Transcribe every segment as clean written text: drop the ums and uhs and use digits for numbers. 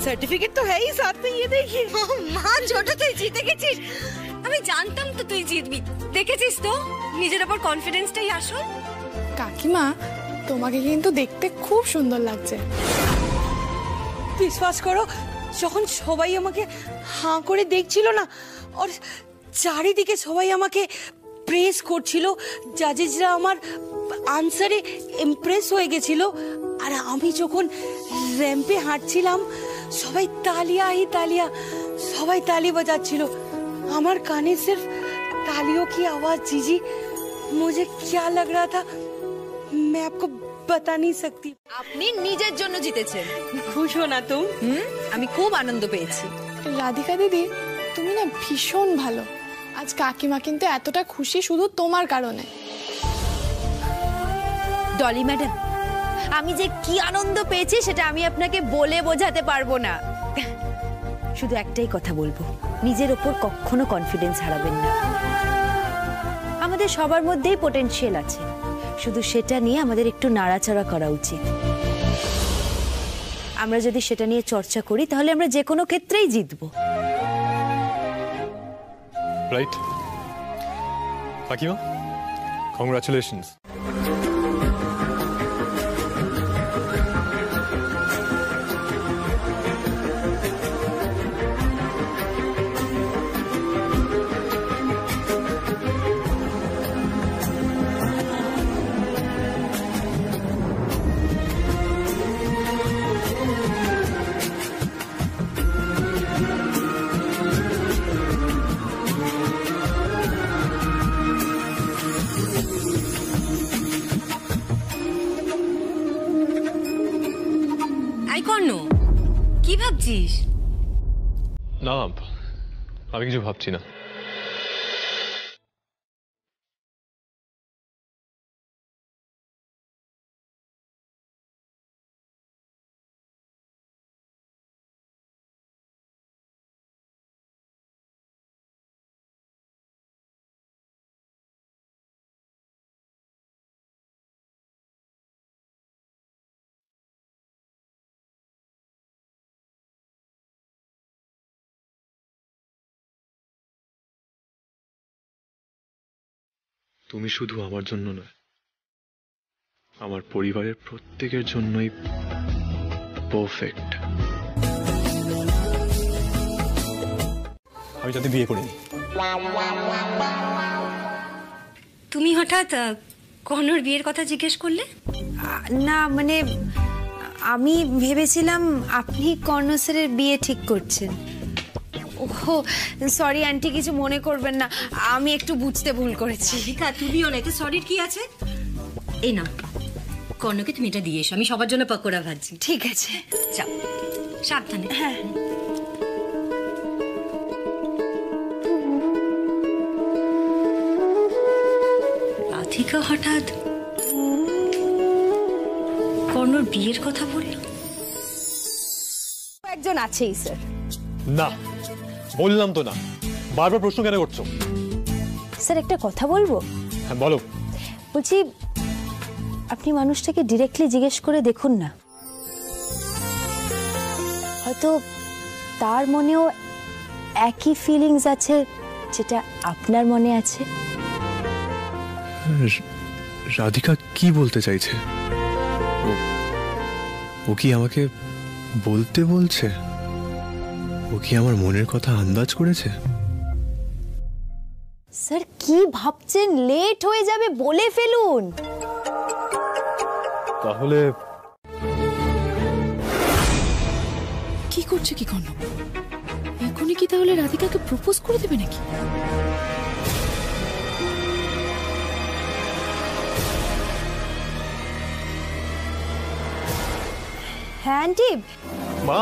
Certificate तो है ही साथ में, ये देखिए। मां ছোট তুই জিতে গেছিস। আমি জানতাম তো তুই জিতবি। দেখেছিস তো নিজের উপর কনফিডেন্সটাই আসল। কাকিমা তোমাকে কিন্তু দেখতে খুব সুন্দর লাগছে। বিশ্বাস করো, যখন সবাই আমাকে হাঁ করে দেখছিল না, আর চারিদিকে সবাই আমাকে প্রেস করছিল, জাজেসরা আমার আনসারে ইমপ্রেস হয়ে গেছিল, আর আমি যখন রैंपে হাঁটছিলাম সবাই तालियां ही तालियां, সবাই ताली बजाচ্ছিল। আমার কানে सिर्फ तालियों की आवाज जीजी, मुझे क्या लग रहा था मैं आपको बता नहीं सकती। আপনি নিজের জন্য জিতেছেন। खुश हो ना तुम? আমি খুব আনন্দ পেয়েছি। রাধিকা দিদি তুমি না ভীষণ ভালো। আজ কাকিমা কিন্তু এতটা খুশি শুধু তোমার কারণে। ডলি ম্যাডাম, আমি যে কি আনন্দ পেয়েছি সেটা আমি আপনাকে বলে বোঝাতে পারবো না। শুধু একটাই কথা বলবো, নিজের ওপর কখনো কনফিডেন্স হারাবেন না। আমাদের সবার মধ্যেই পটেনশিয়াল আছে, শুধু সেটা নিয়ে আমাদের একটু নাড়াচাড়া করা উচিত। আমরা যদি সেটা নিয়ে চর্চা করি তাহলে আমরা যে কোনো ক্ষেত্রেই জিতবো। রাইট কাকিমা, কংগ্রাচুলেশনস। কি ভাবছিস? না, আমি কিছু ভাবছি না। তুমি শুধু আমার জন্য নয়, আমার পরিবারের প্রত্যেকের জন্যই পারফেক্ট। আমি যাতে বিয়ে করিনি। তুমি হঠাৎ কর্ণর বিয়ের কথা জিজ্ঞেস করলে? না মানে আমি ভেবেছিলাম আপনি কর্ণ স্যারের বিয়ে ঠিক করছেন। ওহো সরি আন্টি, কিছু মনে করবেন না, আমি একটু বুঝতে ভুল করেছি। রাধিকা তুমিও না, এতে সরির কি আছে? এই না, কর্ণকে তুমি এটা দিয়ে এসো, আমি সবার জন্য পকোড়া ভাজছি। ঠিক আছে, যাও সাবধানে। হ্যাঁ রাধিকা হঠাৎ কর্ণর বিয়ের কথা বলল? একজন আছেই স্যার। না, বললাম তো না, বারবার প্রশ্ন কেন করছো? স্যার একটা কথা বলবো? হ্যাঁ বলো। বলছি আপনি মানুষটাকে ডিরেক্টলি জিজ্ঞেস করে দেখুন না, হয়তো তার মনেও একই ফিলিংস আছে যেটা আপনার মনে আছে। রাধিকা কি বলতে চাইছে? ও কি আমাকে বলতে বলছে? ও কি আমার মনের কথা আন্দাজ করেছে? স্যার কি ভাবছেন? লেট হয়ে যাবে, বলে ফেলুন। তাহলে কি করছে কি কর্ণ? এখনই কি তাহলে রাধিকাকে প্রপোজ করে দেবে নাকি? হ্যাঁ আন্টি। মা,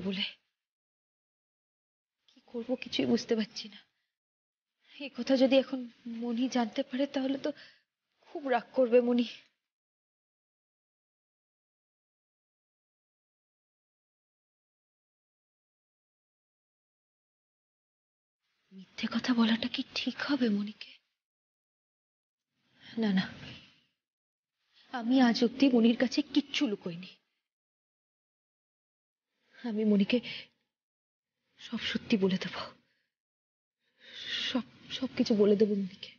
বলে কি করব কিছুই বুঝতে পারছি না। এই কথা যদি এখন মনি জানতে পারে তাহলে তো খুব রাগ করবে মনি। মিথ্যে কথা বলাটা কি ঠিক হবে মনিকে? না না, আমি আজ অব্দি মনির কাছে কিচ্ছু লুকোইনি। আমি মনিকে সব সত্যি বলে দেব, সব সবকিছু বলে দেবো মনিকে।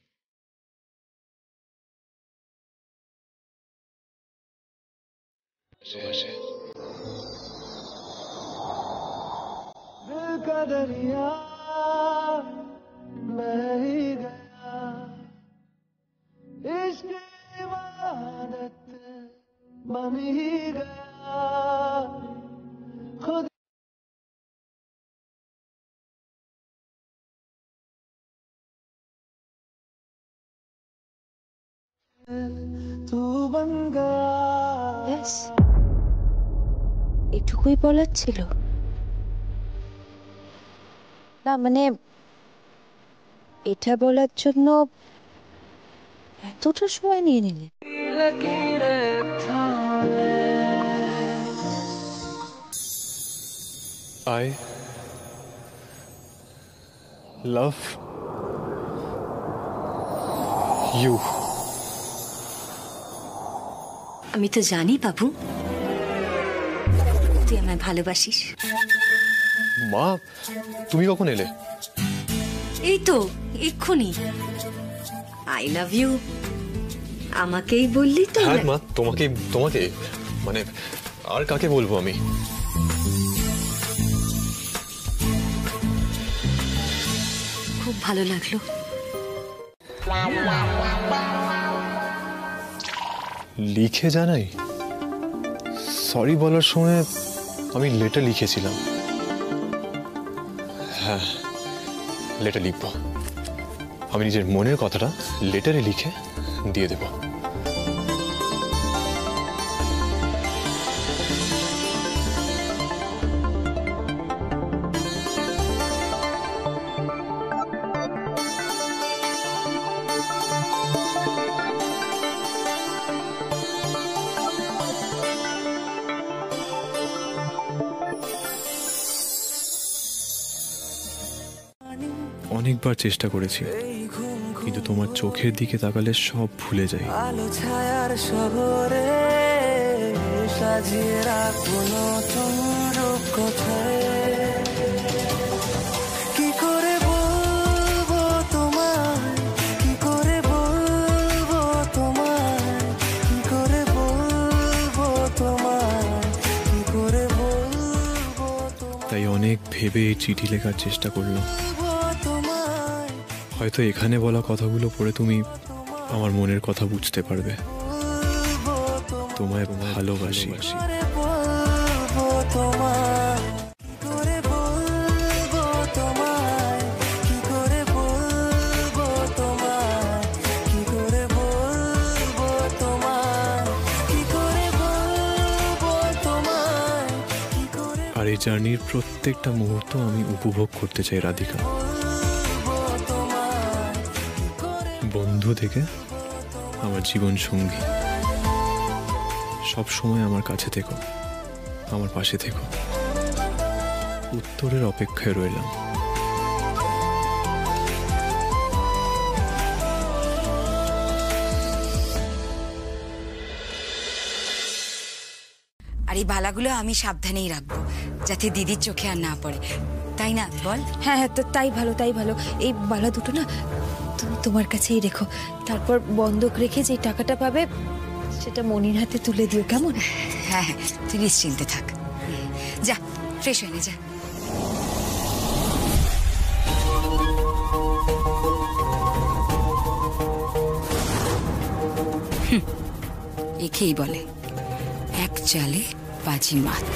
दिल का दरिया बह ही गया, इश्क इबादत बन ही गया, खुद तू बन गया। ব্যাস, এটুকুই বলার ছিল? না মানে এটা বলার জন্য এতটা সময় নিয়ে নিলে? I love you. আমি তো জানি বাবু তুই আমায় ভালোবাসিস। মা, তুমি কখন এলে? এই তো এক্ষুনি। আই লাভ ইউ আমাকেই বললি তো? হ্যাঁ মা, তোমাকে তোমাকে মানে আর কাকে বলবো আমি? খুব ভালো লাগলো। লিখে জানাই? সরি বলার সময় আমি লেটার লিখেছিলাম। হ্যাঁ, লেটার লিখব। আমি নিজের মনের কথাটা লেটারে লিখে দিয়ে দেব। অনেকবার চেষ্টা করেছি, কিন্তু তোমার চোখের দিকে তাকালে সব ভুলে যাই। আলো ছায়ার শহরে সাজিয়ে রাখবো নতুন রূপকথায়, কি করে বলবো তোমায়, কি করে বলবো তোমায়, কি করে বলবো তোমায়, কি করে বলবো তোমায়, তাই অনেক ভেবে এই চিঠি লেখার চেষ্টা করলাম। তোমায়, হয়তো এখানে বলা কথাগুলো পড়ে তুমি আমার মনের কথা বুঝতে পারবে। তোমায় ভালোবাসি। করে বলবো তোমায়, কি করে বলবো তোমায়, কি করে বলবো তোমায়, কি করে বলবো তোমায়, কি করে বলবো তোমায়, কি করে আর এই জার্নির প্রত্যেকটা মুহূর্ত আমি উপভোগ করতে চাই রাধিকা। বলবো তোমায়, কি করে বন্ধু থেকে আমার জীবন সঙ্গী, সব সময় আমার কাছে থেকো, আমার পাশে থেকো। উত্তরের অপেক্ষায় রইলাম। আর এই বালাগুলো আমি সাবধানেই রাখবো যাতে দিদির চোখে আর না পড়ে, তাই না বল? হ্যাঁ হ্যাঁ, তাই ভালো তাই ভালো। এই বালা দুটো না তুমি তোমার কাছেই রেখো, তারপর বন্ধক রেখে যে টাকাটা পাবে সেটা মনির হাতে তুলে দিও, কেমন? হ্যাঁ হ্যাঁ, তুই নিশ্চিন্তে থাক। যা ফ্রেশ হয়ে নে, যা। একেই বলে এক চালে বাজি মাত।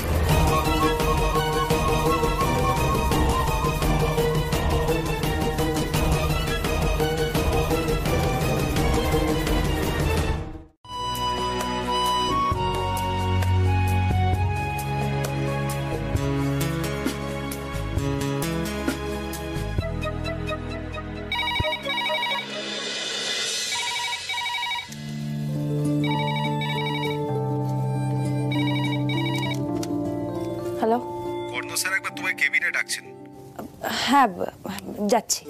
একবার তোমায় কেবিনে ডাকছেন। হ্যাঁ যাচ্ছি।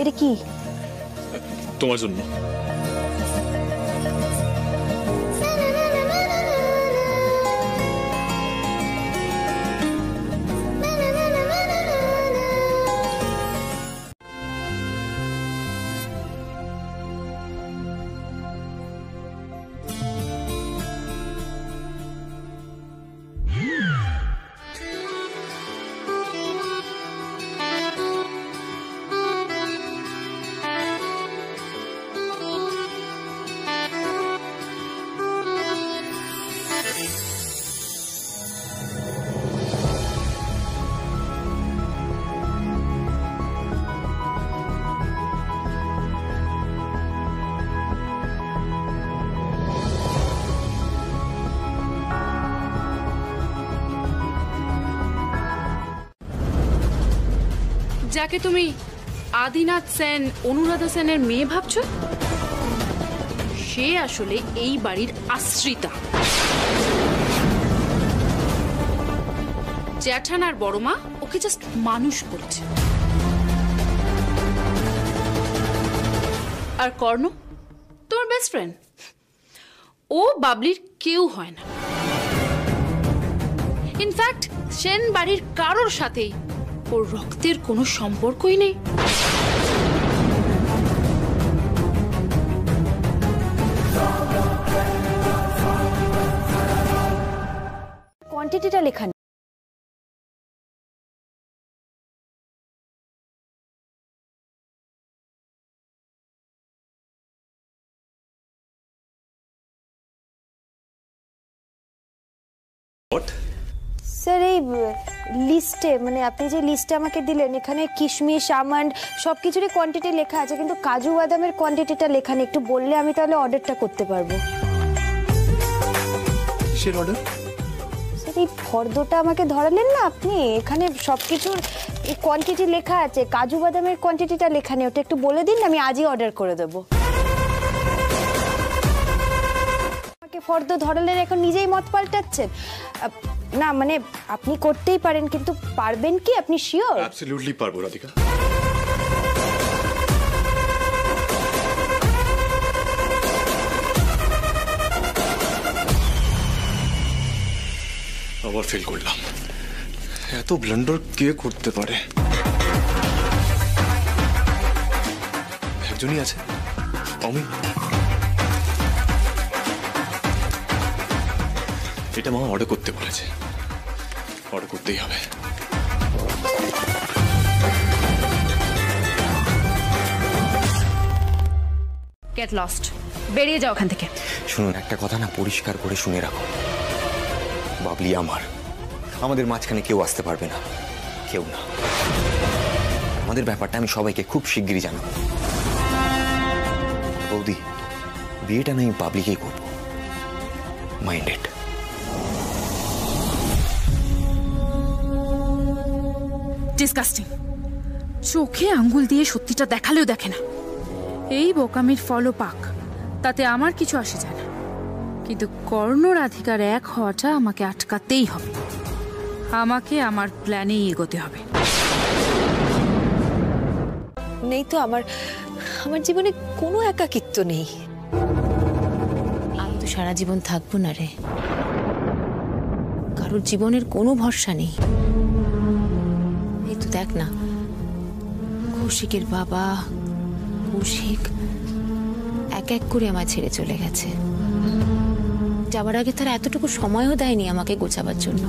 এটা কি? তোমার জন্য। যাকে তুমি আদিনাথ সেন, অনুরাধা সেনের মেয়ে ভাবছো, সে আসলে এই বাড়ির আশ্রিতা। জ্যাঠান আর বড় মা ওকে জাস্ট মানুষ করছে। আর কর্ণ তোমার বেস্ট ফ্রেন্ড, ও বাবলির কেউ হয় না। ইনফ্যাক্ট সেন বাড়ির কারোর সাথেই ওর রক্তের কোনো সম্পর্কই নেই। কোয়ান্টিটিটা লেখা নেই। স্যার এই লিস্টে, মানে আপনি যে লিস্টে আমাকে দিলেন, এখানে কিশমিশ, আমন্ড সব কিছুরই কোয়ান্টিটি লেখা আছে, কিন্তু কাজু বাদামের কোয়ান্টিটিটা লেখা নেই। একটু বললে আমি তাহলে অর্ডারটা করতে পারবো। কিসের অর্ডার? স্যার এই ফর্দটা আমাকে ধরালেন না আপনি, এখানে সব কিছুর কোয়ান্টিটি লেখা আছে, কাজু বাদামের কোয়ান্টিটিটা লেখা নেই। ওটা একটু বলে দিন, আমি আজই অর্ডার করে দেবো। আমাকে ফর্দ ধরালেন, এখন নিজেই মত পাল্টাচ্ছেন। না মানে আপনি করতেই পারেন, কিন্তু পারবেন কি? আপনি শিওর? অ্যাবসলিউটলি পারবো রাধিকা। আবার ফেল করলাম। এত ব্লান্ডার কে করতে পারে? একজনই আছে, অমি। এটা মা অর্ডার করতে বলেছে, অর্ডার করতেই হবে। গেট লস্ট, বেরিয়ে যাও ওখান থেকে। শুনুন, একটা কথা না পরিষ্কার করে শুনে রাখো, বাবলি আমার, আমাদের মাঝখানে কেউ আসতে পারবে না, কেউ না। আমাদের ব্যাপারটা আমি সবাইকে খুব শিগগিরই জানাবো। বৌদি, বিয়েটা আমি বাবলিকেই করবো, মাইন্ডেড। ডিসকাস্টিং। চোখে আঙ্গুল দিয়ে সত্যিটা দেখালেও দেখে না। এই বোকামির ফলও পাক, তাতে আমার কিছু আসে যায় না, কিন্তু কর্ণ রাধিকার এক হওয়াটা আমাকে আটকাতেই হবে। আমাকে আমার প্ল্যানেই এগোতে হবে। নেই তো আমার জীবনে কোনো একাকিত্ব নেই। আমি তো সারা জীবন থাকবো না রে, কারোর জীবনের কোনো ভরসা নেই। এই তো দেখ না, কৌশিকের বাবা, কৌশিক এক এক করে আমায় ছেড়ে চলে গেছে। যাবার আগে তারা এতটুকু সময়ও দেয়নি আমাকে গোছাবার জন্য।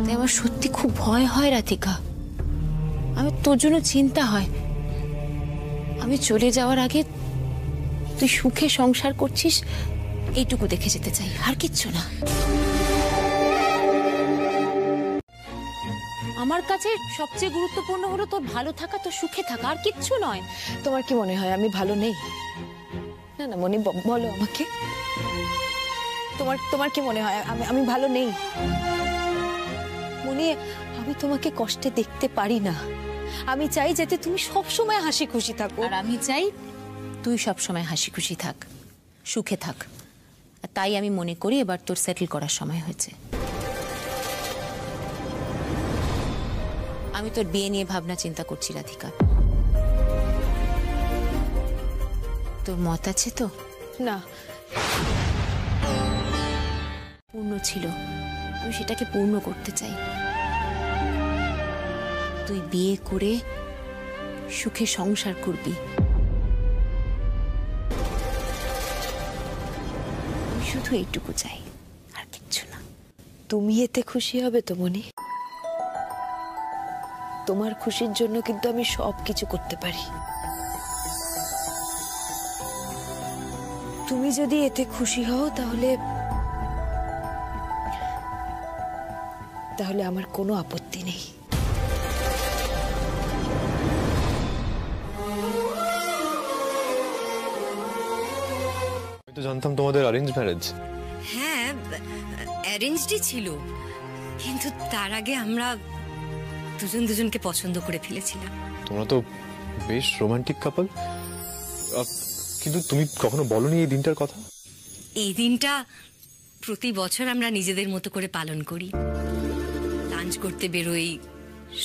তাই আমার সত্যি খুব ভয় হয় রাধিকা। আমি তোর জন্য চিন্তা হয়। আমি চলে যাওয়ার আগে তুই সুখে সংসার করছিস এইটুকু দেখে যেতে চাই, আর কিচ্ছু না। আমার কাছে সবচেয়ে গুরুত্বপূর্ণ হলো তোর ভালো থাকা, তোর সুখে থাকা, আর কিচ্ছু নয়। তোমার কি মনে হয় আমি ভালো নেই? না না মনি, বলো আমাকে, তোমার কি মনে হয় আমি ভালো নেই? মনি, আমি তোমাকে কষ্টে দেখতে পারি না। আমি চাই যাতে তুমি সব সময় হাসি খুশি থাকো। আর আমি চাই তুই সব সময় হাসি খুশি থাক, সুখে থাক। আর তাই আমি মনে করি এবার তোর সেটেল করার সময় হয়েছে। আমি তোর বিয়ে নিয়ে ভাবনা চিন্তা করছি রাধিকা। তোর মত আছে তো? না, পূর্ণ ছিল, আমি সেটাকে পূর্ণ করতে চাই। তুই বিয়ে করে সুখে সংসার করবি, আমি শুধু এইটুকু চাই, আর কিচ্ছু না। তুমি এতে খুশি হবে তো মনি? তোমার খুশির জন্য কিন্তু আমি সব কিছু করতে পারি। তুমি যদি এতে খুশি হও তাহলে আমার কোনো আপত্তি নেই। আমি তো জানতাম তোমাদের অ্যারেঞ্জ ম্যারেজ। হ্যাঁ, অ্যারেঞ্জডই ছিল, কিন্তু তার আগে আমরা দুজন দুজনকে পছন্দ করে ফেলেছিলাম। তোমরা তো বেশ রোমান্টিক কাপল, কিন্তু তুমি কখনো বলনি এই দিনটার কথা? এই দিনটা প্রতি বছর আমরা নিজেদের মতো করে পালন করি। লাঞ্চ করতে বেরোই,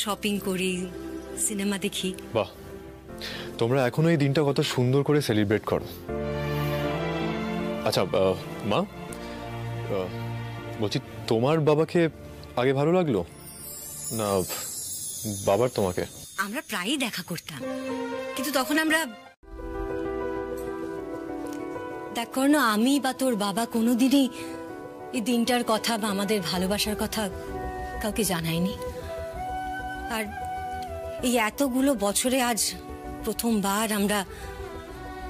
শপিং করি, সিনেমা দেখি। বাহ, তোমরা এখনো এই দিনটা কত সুন্দর করে সেলিব্রেট করো। আচ্ছা মা, বলছি তোমার বাবাকে আগে ভালো লাগলো না বাবার তোমাকে? আমরা প্রায়ই দেখা করতাম, কিন্তু তখন আমরা দেখ কর্ণ, আমি বা তোর বাবা কোনোদিনই এই দিনটার কথা বা আমাদের ভালোবাসার কথা কাউকে জানাইনি। আর এই এতগুলো বছরে আজ প্রথমবার আমরা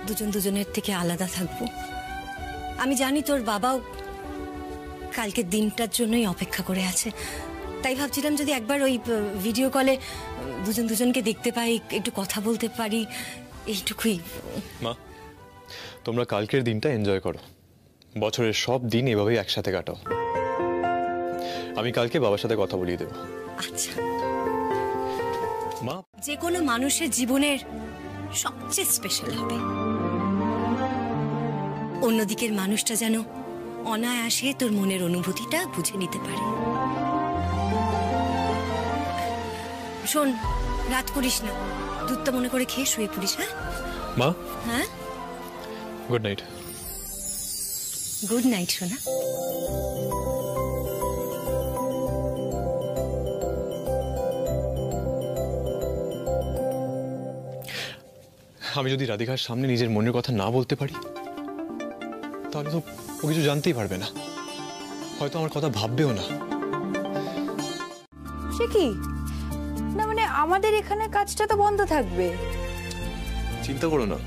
দুজন দুজনের থেকে আলাদা থাকবো। আমি জানি তোর বাবাও কালকের দিনটার জন্যই অপেক্ষা করে আছে। তাই ভাবছিলাম যদি একবার ওই ভিডিও কলে দুজন দুজনকে দেখতে পাই, একটু কথা বলতে পারি, এইটুকুই। মা, তোমরা কালকের দিনটা এনজয় করো, বছরের সব দিন এভাবেই একসাথে কাটাও। আমি কালকে বাবার সাথে কথা বলিয়ে দেব। আচ্ছা মা, যে কোনো মানুষের জীবনের সবচেয়ে স্পেশাল হবে অন্যদিকের মানুষটা যেন অনায়াসে তোর মনের অনুভূতিটা বুঝে নিতে পারে। শোন, রাত করিস না, দুধটা মনে করে খেয়ে শুয়ে পড়িস। হ্যাঁ মা, হ্যাঁ, গুড নাইট। গুড নাইট সোনা। আমি যদি রাধিকার সামনে নিজের মনের কথা না বলতে পারি তাহলে তো ও কিছু জানতেই পারবে না, হয়তো আমার কথা ভাববেও না। সে কি না, মানে আমাদের এখানে কাজটা তো বন্ধ থাকবে। চিন্তা করো না,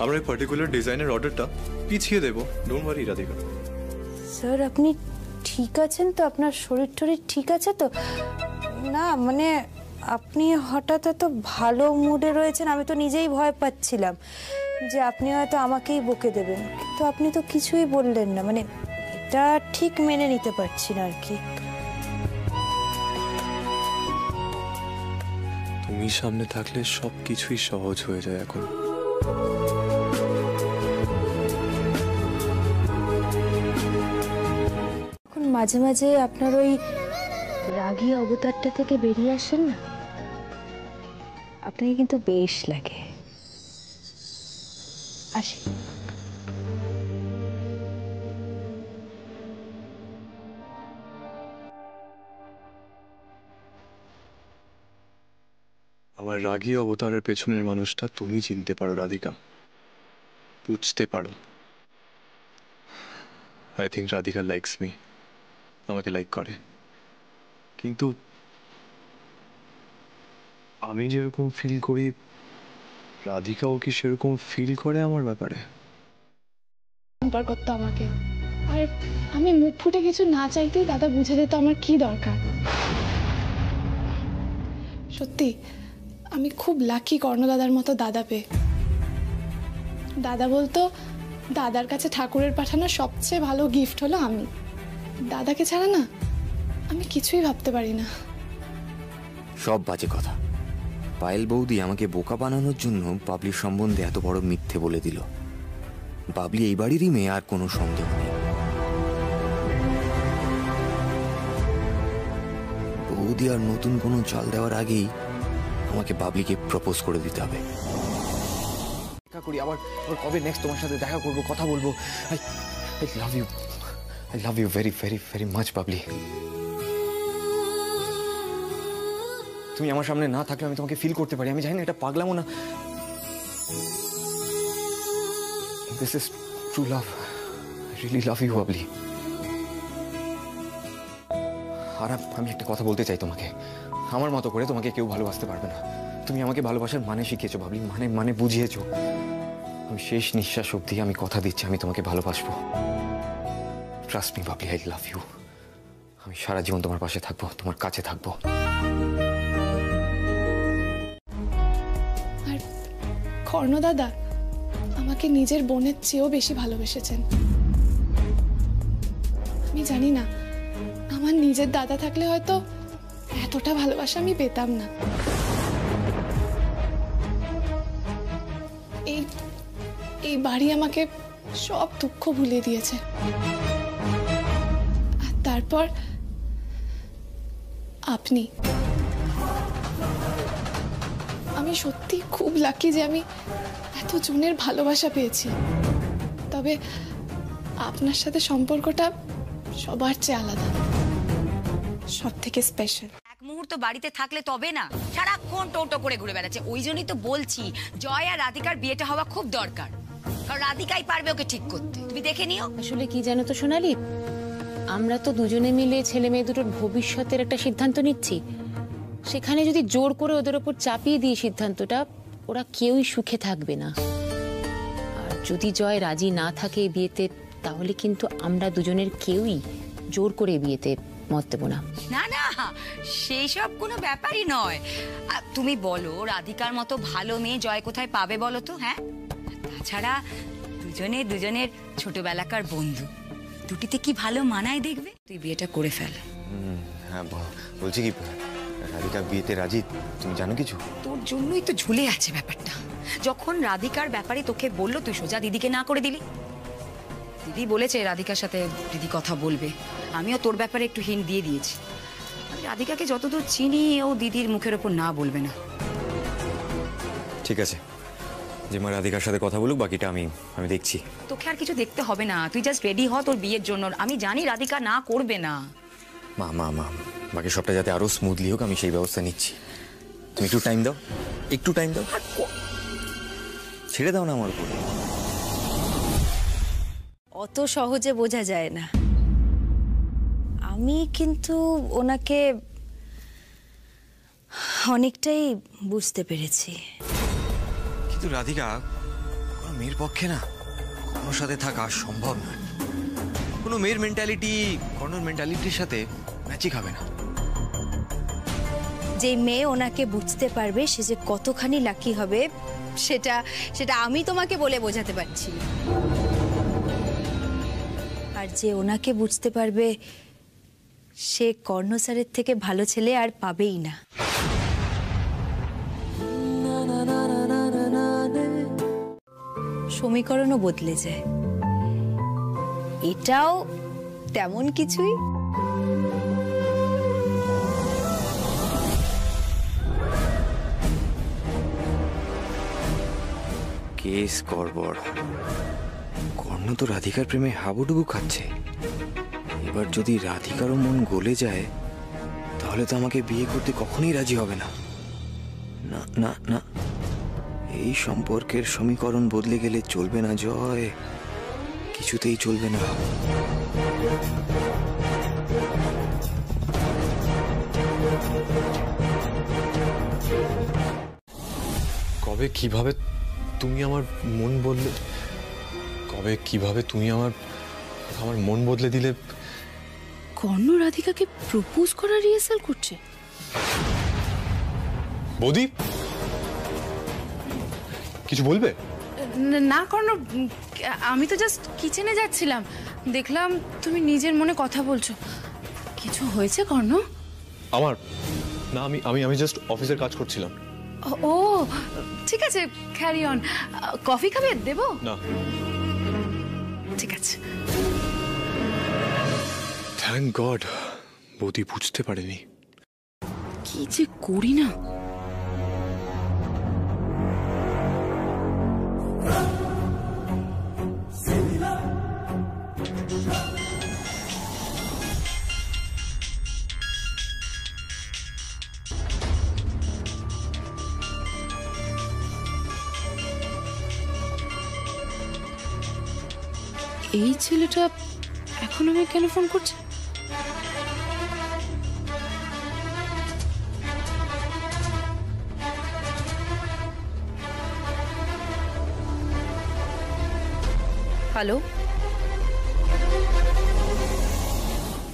আমরা এই পার্টিকুলার ডিজাইনের অর্ডারটা পিছিয়ে দেবো। Don't worry Radhika. স্যার, আপনি ঠিক আছেন তো? আপনার শরীর টরীর ঠিক আছে তো? না মানে আপনি হঠাৎ এত ভালো মুডে রয়েছেন, আমি তো নিজেই ভয় পাচ্ছিলাম যে আপনি হয়তো আমাকেই বকে দেবেন, কিন্তু আপনি তো কিছুই বললেন না। মানে এটা ঠিক মেনে নিতে পারছি না আর কি। তুমি সামনে থাকলে সব কিছুই সহজ হয়ে যায় এখন। এখন মাঝে মাঝে আপনার ওই রাগী অবতারটা থেকে বেরিয়ে আসেন না, আপনাকে কিন্তু বেশ লাগে। আসি। আমার রাগী অবতারের পেছনের মানুষটা তুমি চিনতে পারো রাধিকা, বুঝতে পারো। I think Radhika likes me, আমাকে লাইক করে। কিন্তু আমি যেরকম ফিল করি রাধিকাও কি সেরকম ফিল করে আমার ব্যাপারে? করতো আমাকে, আর আমি মুখ ফুটে কিছু না চাইতেই দাদা বুঝে যেত আমার কি দরকার। সত্যি আমি খুব লাকি কর্ণদাদার মতো দাদা পেয়ে। দাদা বলতো দাদার কাছে ঠাকুরের পাঠানো সবচেয়ে ভালো গিফট হলো আমি। দাদাকে ছাড়া না আমি কিছুই ভাবতে পারি না। সব বাজে কথা। পায়েল বৌদি আমাকে বোকা বানানোর জন্য বাবলির সম্বন্ধে এত বড় মিথ্যে বলে দিল। বাবলি এই বাড়িরই মেয়ে, আর কোনো সন্দেহ নেই। বৌদি আর নতুন কোনো চাল দেওয়ার আগেই আমাকে বাবলিকে প্রপোজ করে দিতে হবে। দেখা করি আবার কবে নেক্সট তোমার সাথে দেখা করবো, কথা বলবো। I love you very very very much Babli. তুমি আমার সামনে না থাকলে আমি তোমাকে ফিল করতে পারি। আমি জানি না এটা পাগলামো না। This is true love. I really love you, Babli. আর আমি একটা কথা বলতে চাই তোমাকে, আমার মতো করে তোমাকে কেউ ভালোবাসতে পারবে না। তুমি আমাকে ভালোবাসার মানে শিখিয়েছো বাবলি, মানে বুঝিয়েছো। আমি শেষ নিঃশ্বাস অবধি আমি কথা দিচ্ছি আমি তোমাকে ভালোবাসবো। Trust me Babli, I love you. আমি সারা জীবন তোমার পাশে থাকবো, তোমার কাছে থাকবো। আর কর্ণদাদা আমাকে নিজের বোনের চেয়েও বেশি ভালোবেসেছেন। আমি জানি না আমার নিজের দাদা থাকলে হয়তো এতটা ভালোবাসা আমি পেতাম না। এই বাড়ি আমাকে সব দুঃখ ভুলিয়ে দিয়েছে। আর তারপর আপনি। আমি সত্যি খুব লাকি যে আমি এত জনের ভালোবাসা পেয়েছি। তবে আপনার সাথে সম্পর্কটা সবার চেয়ে আলাদা, সব থেকে স্পেশাল। এক মুহূর্ত বাড়িতে থাকলে তবে না, সারাক্ষণ টোটো করে ঘুরে বেড়াচ্ছে। ওই জন্যই তো বলছি জয় আর রাধিকার বিয়েটা হওয়া খুব দরকার, কারণ রাধিকাই পারবে ওকে ঠিক করতে। তুমি দেখে নিও। আসলে কি জানো তো সোনালি, আমরা তো দুজনে মিলে ছেলে মেয়ে দুটোর ভবিষ্যতের একটা সিদ্ধান্ত নিচ্ছি। সেখানে যদি জোর করে ওদের ওপর চাপিয়ে দিই সিদ্ধান্তটা, ওরা কেউই সুখে থাকবে না। আর যদি জয় রাজি না থাকে এই বিয়েতে, তাহলে কিন্তু আমরা দুজনের কেউই জোর করে বিয়েতে মত দেব না। না না, সেই সব কোনো ব্যাপারই নয়। তুমি বলো রাধিকার মতো ভালো মেয়ে জয় কোথায় পাবে বলো তো? হ্যাঁ, তাছাড়া দুজনের ছোটবেলাকার বন্ধু, দুটিতে কি ভালো মানায় দেখবে। তুই বিয়েটা করে ফেল। হ্যাঁ বলছি কি, রাধিকা বিয়েতে রাজি? তুমি জানো কিছু? তোর জন্যই তো ঝুলে আছে ব্যাপারটা। যখন রাধিকার ব্যাপারে তোকে বললো, তুই সোজা দিদিকে না করে দিলি। দিদি বলেছে রাধিকার সাথে দিদি কথা বলবে। আমিও তোর ব্যাপারে একটু হিন্ট দিয়ে দিয়েছি। রাধিকাকে যতদূর চিনি, ও দিদির মুখের ওপর না বলবে না। ঠিক আছে, যে মা রাধিকার সাথে কথা বলুক, বাকিটা আমি দেখছি। তোকে আর কিছু দেখতে হবে না, তুই জাস্ট রেডি হ তোর বিয়ের জন্য। আমি জানি রাধিকা না করবে না। মা বাকি সবটা যাতে আরো স্মুথলি হোক, আমি সেই ব্যবস্থা নিচ্ছি। তুমি একটু টাইম দাও, একটু টাইম দাও। ছেড়ে দাও না আমার উপর। অত সহজে বোঝা যায় না। আমি কিন্তু ওনাকে অনেকটাই বুঝতে পেরেছি। কিন্তু রাধিকা, কোনো মেয়ের পক্ষে না কর্ণর সাথে থাকা সম্ভব নয়। কোনো মেয়ের মেন্টালিটি কর্ণর মেন্টালিটির সাথে ম্যাচই খাবে না। যে মেয়ে ওনাকে বুঝতে পারবে সে যে কতখানি লাকি হবে, সেটা আমি তোমাকে বলে বোঝাতে পারছি। আর যে ওনাকে বুঝতে পারবে সে কর্ণ স্যারের থেকে ভালো ছেলে আর পাবেই না। সমীকরণও বদলে যায়, এটাও তেমন কিছুই। কেস গড়বড়। কর্ণ তো রাধিকার প্রেমে হাবুডুবু খাচ্ছে। এবার যদি রাধিকারও মন গলে যায়, তাহলে তো আমাকে বিয়ে করতে কখনোই রাজি হবে না। না না না, এই সম্পর্কের সমীকরণ বদলে গেলে চলবে না জয়, কিছুতেই চলবে না। কবে কিভাবে তুমি আমার মন বদলে কবে কিভাবে তুমি আমার আমার মন বদলে দিলে? কর্ণ রাধিকাকে প্রপোজ করার রিহার্সাল করছে। বৌদি কিছু বলবে? না কর্ণ, আমি তো জাস্ট কিচেনে যাচ্ছিলাম, দেখলাম তুমি নিজের মনে কথা বলছো। কিছু হয়েছে কর্ণ? আমার না, আমি আমি আমি জাস্ট অফিসের কাজ করছিলাম। ও ঠিক আছে, ক্যারি অন। কফি খাবে? দেবো? না ঠিক আছে। থ্যাংক গড বৌদি বুঝতে পারেনি। কি যে করি না। এই ছেলেটা এখন আমায় কেন ফোন করছে? হ্যালো,